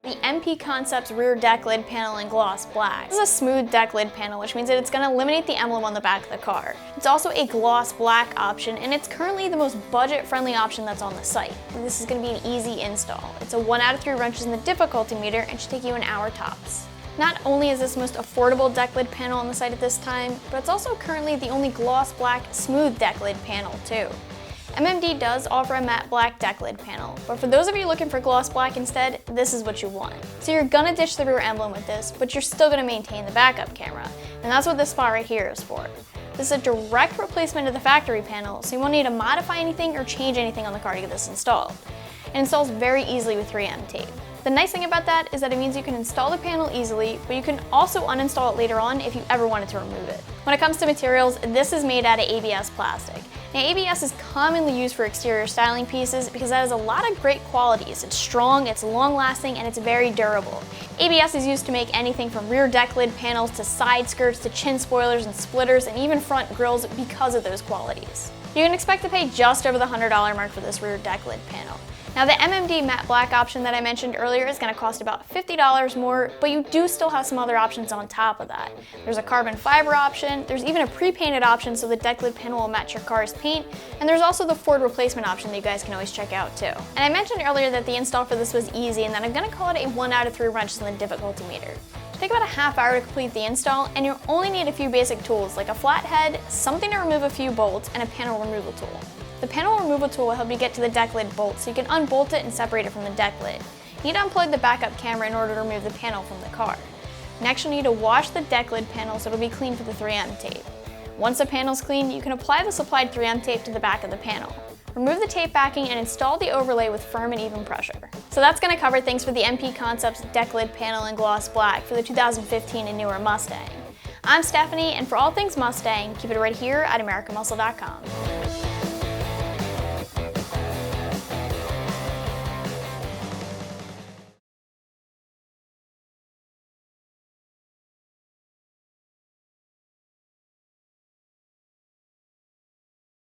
The MP Concepts rear deck lid panel in gloss black. This is a smooth deck lid panel, which means that it's going to eliminate the emblem on the back of the car. It's also a gloss black option, and it's currently the most budget-friendly option that's on the site. This is going to be an easy install. It's a 1 out of 3 wrenches in the difficulty meter and should take you an hour tops. Not only is this the most affordable deck lid panel on the site at this time, but it's also currently the only gloss black smooth deck lid panel too. MMD does offer a matte black deck lid panel, but for those of you looking for gloss black instead, this is what you want. So you're gonna ditch the rear emblem with this, but you're still gonna maintain the backup camera, and that's what this spot right here is for. This is a direct replacement of the factory panel, so you won't need to modify anything or change anything on the car to get this installed. It installs very easily with 3M tape. The nice thing about that is that it means you can install the panel easily, but you can also uninstall it later on if you ever wanted to remove it. When it comes to materials, this is made out of ABS plastic. Now, ABS is commonly used for exterior styling pieces because that has a lot of great qualities. It's strong, it's long-lasting, and it's very durable. ABS is used to make anything from rear deck lid panels to side skirts to chin spoilers and splitters and even front grills because of those qualities. You can expect to pay just over the $100 mark for this rear deck lid panel. Now, the MMD matte black option that I mentioned earlier is going to cost about $50 more, but you do still have some other options on top of that. There's a carbon fiber option, there's even a pre-painted option so the deck lid panel will match your car's paint, and there's also the Ford replacement option that you guys can always check out too. And I mentioned earlier that the install for this was easy and that I'm going to call it a 1 out of 3 wrenches in the difficulty meter. Take about a half hour to complete the install, and you'll only need a few basic tools like a flathead, something to remove a few bolts, and a panel removal tool. The panel removal tool will help you get to the deck lid bolt so you can unbolt it and separate it from the deck lid. You need to unplug the backup camera in order to remove the panel from the car. Next, you'll need to wash the deck lid panel so it'll be clean for the 3M tape. Once the panel's clean, you can apply the supplied 3M tape to the back of the panel. Remove the tape backing and install the overlay with firm and even pressure. So that's going to cover things for the MP Concepts deck lid panel in gloss black for the 2015 and newer Mustang. I'm Stephanie, and for all things Mustang, keep it right here at AmericanMuscle.com.